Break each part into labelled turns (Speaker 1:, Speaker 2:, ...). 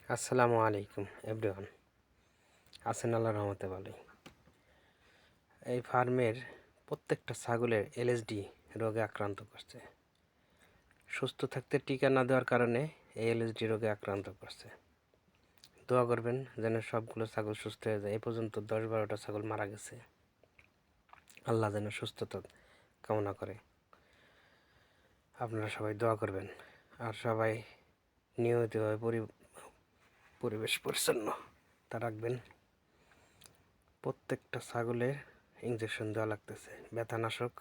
Speaker 1: আসসালামু আলাইকুম এভরিওয়ান। আছেন আল্লাহর রহমতে ভালোই। এই ফার্মের প্রত্যেকটা ছাগলের এলএসডি রোগে আক্রান্ত করছে। সুস্থ থাকতে টিকা না দেওয়ার কারণে এই এলএসডি রোগে আক্রান্ত করছে। দোয়া করবেন যেন সবগুলো ছাগল সুস্থ হয়ে যায়। এই পর্যন্ত 10-12টা ছাগল মারা গেছে। আল্লাহ যেন সুস্থতা কামনা করে। আপনারা সবাই দোয়া করবেন আর সবাই নিয়মিতভাবে পরিবেশ পরিচ্ছন্নতা রাখবেন। প্রত্যেকটা ছাগলের ইঞ্জেকশন দেওয়া লাগতেছে, ব্যথানাশক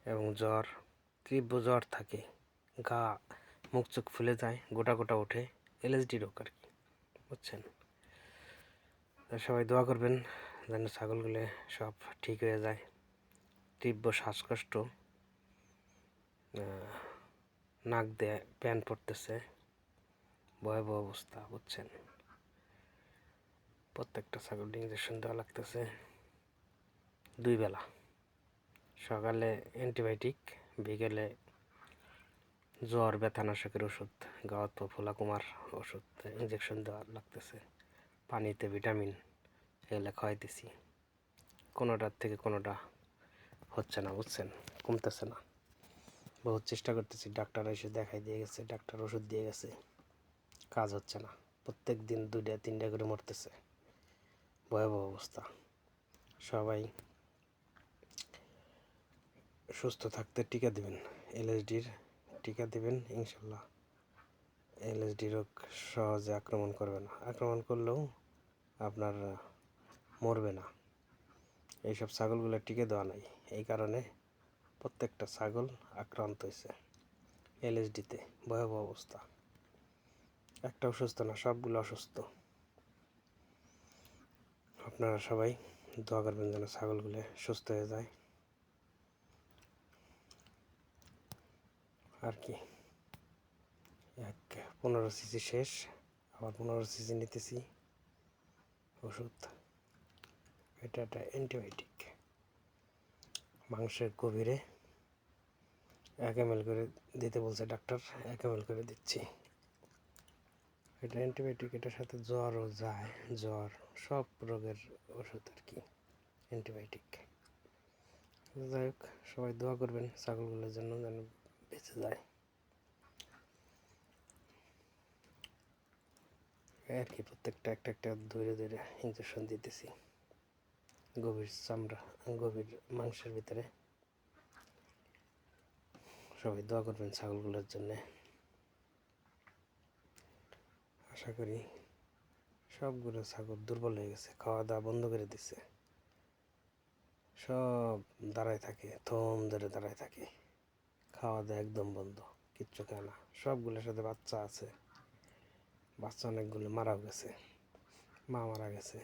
Speaker 1: এবং জ্বর, তীব্র জ্বর থাকে, গা মুখ চোখ ফুলে যায়, গোটা গোটা ওঠে, এলএসডি রোগ আর কি, বুঝছেন। সবাই দোয়া করবেন যেন ছাগলগুলো সব ঠিক হয়ে যায়। তীব্র শ্বাসকষ্ট, নাক দিয়ে প্যান পড়তেছে, ভয়াবহ অবস্থা, বুঝছেন। প্রত্যেকটা ছাগল ইঞ্জেকশন দেওয়া লাগতেছে 2 বেলা, সকালে অ্যান্টিবায়োটিক, বিকেলে জ্বর ব্যথানাশকের ওষুধ, গাওয়াত ফোলা কমার ওষুধ ইঞ্জেকশন দেওয়া লাগতেছে। পানিতে ভিটামিন এগুলো খাওয়াইতেছি। কোনোটার থেকে কোনোটা হচ্ছে না, বুঝছেন, কমতেছে না। বহুত চেষ্টা করতেছি, ডাক্তার এসে দেখাই দিয়ে গেছে, ডাক্তার ওষুধ দিয়ে গেছে, কাজ হচ্ছে না। প্রত্যেক দিন 2-3টা করে মরতেছে, ভয়াবহ অবস্থা। সবাই সুস্থ থাকতে টিকা দেবেন, এলএসডির টিকা দেবেন, ইনশাল্লাহ এলএসডি রোগ সহজে আক্রমণ করবে না। আক্রমণ করলেও আপনার মরবে না। এইসব ছাগলগুলো টিকে দেওয়া নাই, এই কারণে প্রত্যেকটা ছাগল আক্রান্ত হয়েছে এলএসডিতে, ভয়াবহ অবস্থা। একটাও সুস্থ না, সবগুলো অসুস্থ। আপনারা সবাই দোয়া করবেন যেন ছাগলগুলো সুস্থ হয়ে যায় আর কি। 15 সিসি শেষ, আবার 15 সিসি নিতেছি ওষুধ। এটা একটা অ্যান্টিবায়োটিক, মাংসের গভীরে 1 ml করে দিতে বলছে ডাক্তার, 1 ml করে দিচ্ছি। এটা অ্যান্টিবায়োটিক, এটার সাথে জ্বরও যায়, জ্বর সব রোগের ওষুধ আর কি, অ্যান্টিবায়োটিক। যাই হোক, সবাই দোয়া করবেন ছাগলগুলোর জন্য যেন বেঁচে যায় আর কি। প্রত্যেকটা একটা একটা ধরে ধরে ইঞ্জেকশন দিতেছি গভীর চামড়া, গভীর মাংসের ভিতরে। সবাই দোয়া করবেন ছাগলগুলোর জন্যে। আশা করি সবগুলো ছাগল দুর্বল হয়ে গেছে, খাওয়া দাওয়া বন্ধ করে দিচ্ছে, সব দাঁড়ায় থাকে, থম ধরে দাঁড়ায় থাকে, খাওয়া দাওয়া একদম বন্ধ, কিচ্ছু খায় না। সবগুলোর সাথে বাচ্চা আছে, বাচ্চা অনেকগুলো মারাও গেছে, মা মারা গেছে,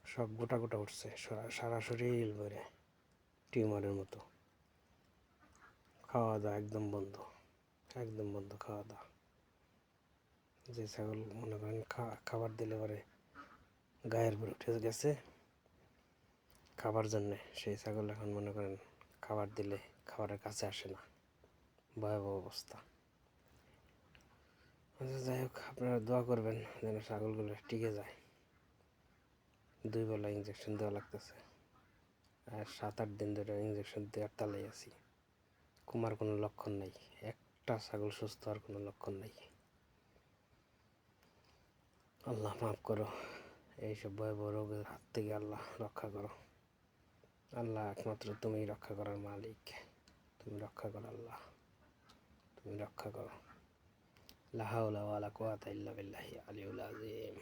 Speaker 1: সব গোটা গোটা উঠছে, সারা শরীর ভরে টিউমারের মতো। খাওয়া দাওয়া একদম বন্ধ, একদম বন্ধ খাওয়া দাওয়া। যে ছাগল মনে করেন খাবার দিলে পরে গায়ের উপরে উঠে গেছে খাবার জন্যে, সেই ছাগল এখন মনে করেন খাবার দিলে খাবারের কাছে আসে না, ভয়াবহ অবস্থা। যাই হোক, আপনারা দোয়া করবেন যেন ছাগলগুলো টিকে যায়। 2 বেলা ইঞ্জেকশন দেওয়া লাগতেছে, আর 7-8 দিন ধরে ইঞ্জেকশন দেওয়ার তালাই আছি। কমার কোনো লক্ষণ নেই, একটা ছাগল সুস্থ হওয়ার কোনো লক্ষণ নেই। আল্লাহ মাফ করো, এইসব ভয়াবহ রোগের হাত থেকে আল্লাহ রক্ষা করো। আল্লাহ একমাত্র তুমি রক্ষা করার মালিক, তুমি রক্ষা করো আল্লাহ, তুমি রক্ষা করো। লা হাওলা ওয়ালা কুওয়াতা ইল্লা বিল্লাহি আলিয়্যিল আযীম।